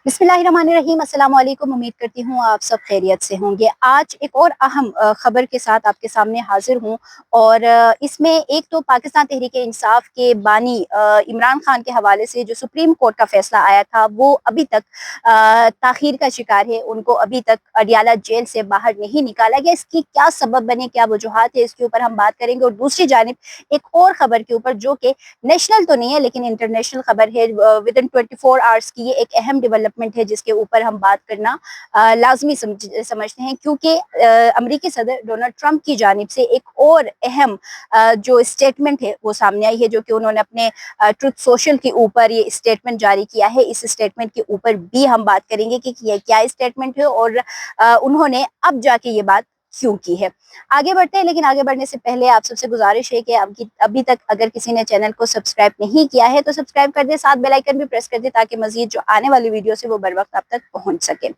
बिस्मिल्लाहिर्रहमानिर्रहीम। अस्सलाम वालेकुम। उम्मीद करती हूँ आप सब खैरियत से होंगे। आज एक और अहम खबर के साथ आपके सामने हाजिर हूँ और इसमें एक तो पाकिस्तान तहरीक-ए-इंसाफ के बानी इमरान खान के हवाले से जो सुप्रीम कोर्ट का फैसला आया था वो अभी तक ताख़ीर का शिकार है। उनको अभी तक अडियाला जेल से बाहर नहीं निकाला गया। इसकी क्या सबब बने, क्या वजूहात है, इसके ऊपर हम बात करेंगे। और दूसरी जानिब एक और खबर के ऊपर जो कि नेशनल तो नहीं है लेकिन इंटरनेशनल खबर है, विद इन 24 आवर्स की ये एक अहम डेवलपमेंट है जिसके ऊपर हम बात करना लाजमी समझते हैं, क्योंकि अमेरिकी सदर डोनाल्ड ट्रंप की जानिब से एक और अहम जो स्टेटमेंट है वो सामने आई है, जो कि उन्होंने अपने ट्रुथ सोशल के ऊपर ये स्टेटमेंट जारी किया है। इस स्टेटमेंट के ऊपर भी हम बात करेंगे कि ये क्या स्टेटमेंट है और उन्होंने अब जाके ये बात क्यों की है। आगे बढ़ते हैं, लेकिन आगे बढ़ने से पहले आप सबसे गुजारिश है कि अभी तक अगर किसी ने चैनल को सब्सक्राइब नहीं किया है तो सब्सक्राइब कर दे, साथ बेल आइकन भी प्रेस कर दे ताकि मजीद जो आने वाली वीडियो से वो बर वक्त आप तक पहुंच सके।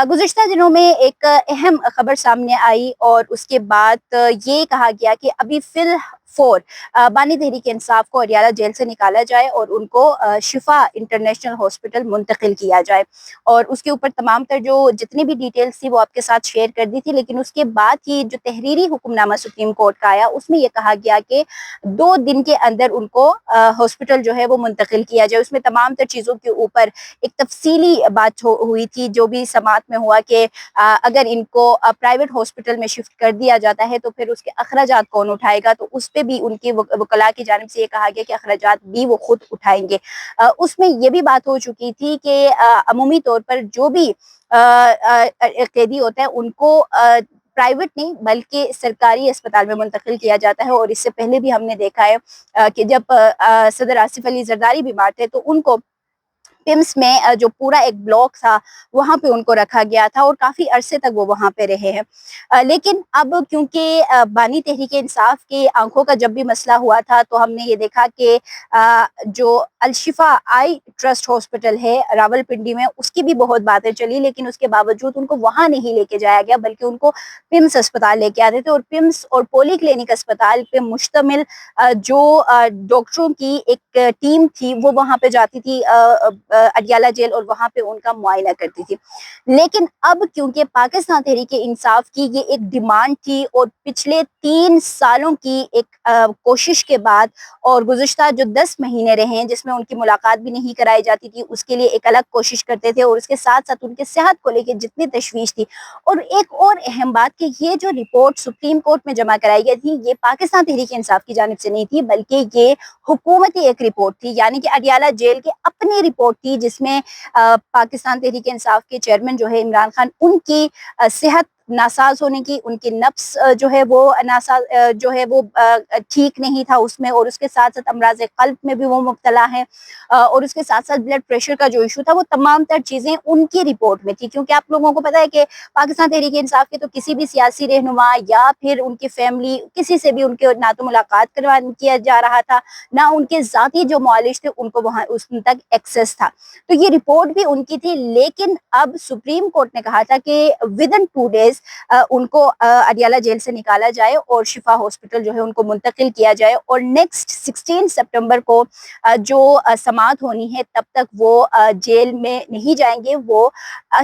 गुज़िश्ता दिनों में एक अहम खबर सामने आई और उसके बाद ये कहा गया कि अभी बानी तहरीक इंसाफ को अडियाला जेल से निकाला जाए और उनको शिफा इंटरनेशनल हॉस्पिटल मुंतकिल किया जाए। और उसके ऊपर तमाम तर जो जितनी भी डिटेल्स थी वो आपके साथ शेयर कर दी थी, लेकिन उसके बाद की जो तहरीरी हुक्मनामा सुप्रीम कोर्ट का आया उसमें यह कहा गया कि 2 दिन के अंदर उनको हॉस्पिटल जो है वो मुंतकिल किया जाए। उसमें तमाम तर चीज़ों के ऊपर एक तफसीली बात हुई थी, जो भी समात में हुआ कि अगर इनको प्राइवेट हॉस्पिटल में शिफ्ट कर दिया जाता है तो फिर उसके अखराजात कौन उठाएगा, तो उस पे भी उनकी वकला की जानिब से ये कहा गया कि अखराजात भी वो खुद उठाएंगे। उसमें ये भी बात हो चुकी थी कि अमूमी तौर पर जो भी कैदी होता है उनको प्राइवेट नहीं बल्कि सरकारी अस्पताल में मुंतकिल किया जाता है। और इससे पहले भी हमने देखा है कि जब सदर आसिफ अली जरदारी बीमार थे तो उनको पिम्स में जो पूरा एक ब्लॉक था वहां पे उनको रखा गया था और काफी अरसे तक वो वहां पे रहे हैं। लेकिन अब क्योंकि बानी तहरीक इंसाफ की आंखों का जब भी मसला हुआ था तो हमने ये देखा कि जो अलशिफा आई ट्रस्ट हॉस्पिटल है रावलपिंडी में उसकी भी बहुत बातें चली, लेकिन उसके बावजूद उनको वहां नहीं लेके जाया गया बल्कि उनको पिम्स अस्पताल लेके आते थे। और पिम्स और पोली क्लिनिक अस्पताल पे मुश्तमिल जो डॉक्टरों की एक टीम थी वो वहां पे जाती थी अडियाला जेल और वहां पे उनका मुआयना करती थी। लेकिन अब क्योंकि पाकिस्तान तहरीक इंसाफ की ये एक डिमांड थी और पिछले 3 सालों की एक कोशिश के बाद और गुज़िश्ता जो 10 महीने रहे हैं जिसमें उनकी मुलाकात भी नहीं कराई जाती थी, उसके लिए एक अलग कोशिश करते थे और उसके साथ साथ उनके सेहत को लेकर जितनी तशवीश थी। और एक और अहम बात कि ये जो रिपोर्ट सुप्रीम कोर्ट में जमा कराई गई थी ये पाकिस्तान तहरीक इंसाफ की जानिब से नहीं थी बल्कि ये हुकूमती एक रिपोर्ट थी, यानी कि अडियाला जेल की अपनी रिपोर्ट थी जिसमें पाकिस्तान तहरीक इंसाफ के चेयरमैन जो है इमरान खान उनकी सेहत नासाज होने की, उनकी नफ्स जो है वो नासाज जो है वो ठीक नहीं था उसमें, और उसके साथ साथ अमराज कल्ब में भी वो मुब्तला हैं और उसके साथ साथ ब्लड प्रेशर का जो इशू था वो तमाम तर चीज़ें उनकी रिपोर्ट में थी। क्योंकि आप लोगों को पता है कि पाकिस्तान तहरीक इंसाफ के तो किसी भी सियासी रहनुमा या फिर उनकी फैमिली किसी से भी उनके ना तो मुलाकात करवा किया जा रहा था ना उनके ज़ाती जो मुआलिज थे उनको वहाँ उन तक एक्सेस था। तो ये रिपोर्ट भी उनकी थी, लेकिन अब सुप्रीम कोर्ट ने कहा था कि विद इन 2 डेज उनको अडियाला जेल से निकाला जाए और शिफा हॉस्पिटल जो है उनको मुंतकिल किया जाए और नेक्स्ट 16 सितंबर को जो समाअत होनी है तब तक वो जेल में नहीं जाएंगे, वो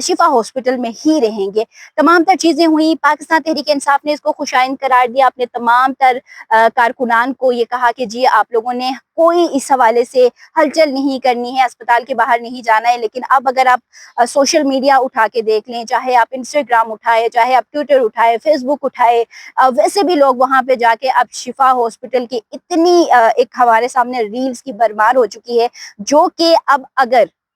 शिफा हॉस्पिटल में ही रहेंगे। तमाम तर चीज़ें हुई, पाकिस्तान तहरीक इंसाफ ने इसको खुशाइन करार दिया, अपने तमाम तर कारकुनान को ये कहा कि जी आप लोगों ने कोई इस हवाले से हलचल नहीं करनी है, अस्पताल के बाहर नहीं जाना है। लेकिन अब अगर आप सोशल मीडिया उठा के देख लें, चाहे आप इंस्टाग्राम उठाए, चाहे आप ट्विटर उठाए, फेसबुक उठाए, वैसे भी लोग वहां पे जाके अब शिफा हॉस्पिटल की इतनी एक हमारे सामने रील्स की भरमार हो चुकी है, जो कि अब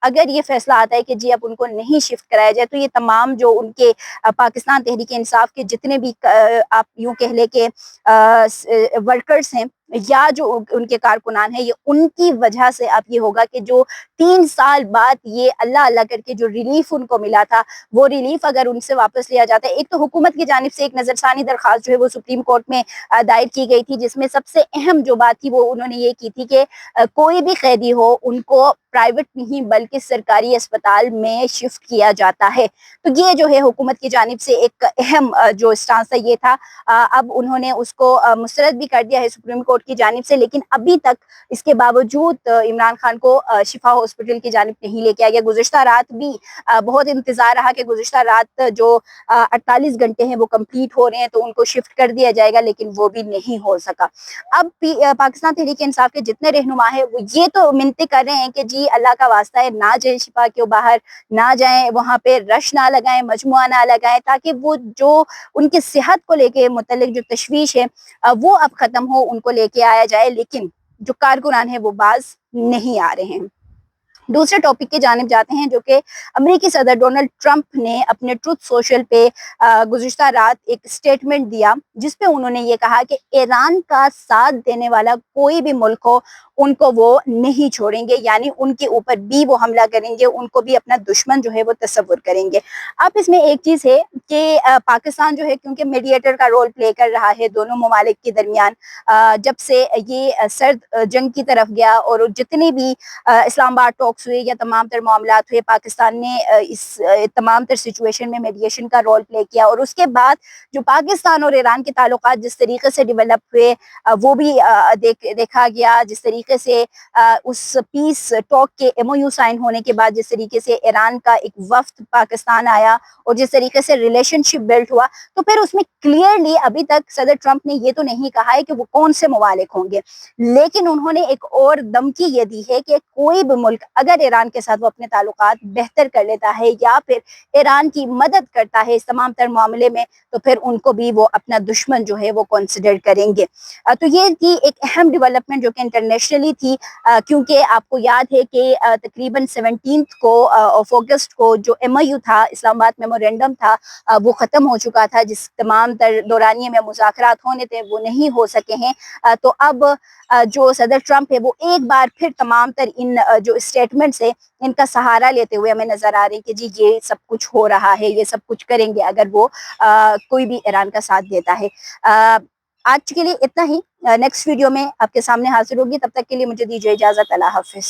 अगर ये फैसला आता है कि जी अब उनको नहीं शिफ्ट कराया जाए तो ये तमाम जो उनके पाकिस्तान तहरीक इंसाफ के जितने भी आप यूं कह ले के वर्कर्स हैं या जो उनके कारकुनान है, ये उनकी वजह से अब ये होगा कि जो 3 साल बाद ये अल्लाह अल्लाह करके जो रिलीफ उनको मिला था वो रिलीफ अगर उनसे वापस लिया जाता है। एक तो हुकूमत की जानिब से एक नजरसानी दरखास्त जो है वो सुप्रीम कोर्ट में दायर की गई थी, जिसमें सबसे अहम जो बात थी वो उन्होंने ये की थी कि कोई भी कैदी हो उनको प्राइवेट नहीं बल्कि सरकारी अस्पताल में शिफ्ट किया जाता है। तो ये जो है हुकूमत की जानिब से एक अहम जो स्टांस था ये था। अब उन्होंने उसको मुस्तरद भी कर दिया है सुप्रीम कोर्ट कोर्ट की जानिब से, लेकिन अभी तक इसके बावजूद इमरान खान को शिफा हॉस्पिटल की जानिब नहीं लेके आ गया। गुज़िश्ता रात भी बहुत इंतज़ार रहा कि गुज़िश्ता रात जो 48 घंटे हैं वो कंप्लीट हो रहे हैं तो उनको शिफ्ट कर दिया जाएगा, लेकिन वो भी नहीं हो सका। अब पाकिस्तान तहरीक इंसाफ के जितने रहनुमा हैं वो ये तो मिन्नतें कर रहे हैं कि जी अल्लाह का वास्ता है ना जाए शिफा के बाहर, ना जाएं वहाँ पे, रश ना लगाएं, मजमुआ ना लगाएं, ताकि वो जो उनकी सेहत को लेके मुतल्लिक जो तशवीश है वो अब खत्म हो, उनको लेके आया जाए। लेकिन जो कारकुनान है वो बाज नहीं आ रहे हैं। दूसरे टॉपिक की जानिब जाते हैं, जो कि अमेरिकी सदर डोनाल्ड ट्रंप ने अपने ट्रुथ सोशल पे गुज़िश्ता रात एक स्टेटमेंट दिया, जिस पे उन्होंने ये कहा कि ईरान का साथ देने वाला कोई भी मुल्क हो उनको वो नहीं छोड़ेंगे, यानी उनके ऊपर भी वो हमला करेंगे, उनको भी अपना दुश्मन जो है वो तस्वुर करेंगे। अब इसमें एक चीज़ है कि पाकिस्तान जो है क्योंकि मीडिएटर का रोल प्ले कर रहा है दोनों ममालिक के दरमियान, जब से ये सर्द जंग की तरफ गया और जितनी भी इस्लामाबाद टॉक्स हुए या तमाम तर मामलात हुए, पाकिस्तान ने इस तमाम तर सिचुएशन में मीडिएशन का रोल प्ले किया। और उसके बाद जो पाकिस्तान और ईरान के ताल्लुकात जिस तरीके से डेवलप हुए वो भी देखा गया। जिस तरीके से उस पीस टॉक के MOU साइन होने के बाद जिस तरीके से ईरान का एक वफ्द पाकिस्तान आया और जिस तरीके से रिलेशनशिप बिल्ड हुआ, तो फिर उसमें क्लियरली अभी तक सदर ट्रंप ने ये तो नहीं कहा है कि वो कौन से ममालिक होंगे, लेकिन उन्होंने एक और धमकी ये दी है कि कोई भी मुल्क अगर ईरान के साथ वो अपने ताल्लुकात बेहतर कर लेता है या फिर ईरान की मदद करता है इस तमाम तर मामले में, तो फिर उनको भी वो अपना दुश्मन जो है वो कंसिडर करेंगे। तो ये थी एक अहम डेवलपमेंट जो कि इंटरनेशनली थी, क्योंकि आपको याद है कि तकरीबन 17 को ऑफ अगस्त को जो MOU था, इस्लामाबाद मेमोरेंडम था, वो ख़त्म हो चुका था, जिस तमाम तर दौरानिए में मुज़ाकरात होने थे वो नहीं हो सके हैं। तो अब जो सदर ट्रंप है वो एक बार फिर तमाम तर इन जो स्टेटमेंट्स है इनका सहारा लेते हुए हमें नजर आ रही है कि जी ये सब कुछ हो रहा है, ये सब कुछ करेंगे अगर वो कोई भी ईरान का साथ देता है। आज के लिए इतना ही। नेक्स्ट वीडियो में आपके सामने हाजिर होगी, तब तक के लिए मुझे दीजिए इजाजत। अल्लाह हाफिज।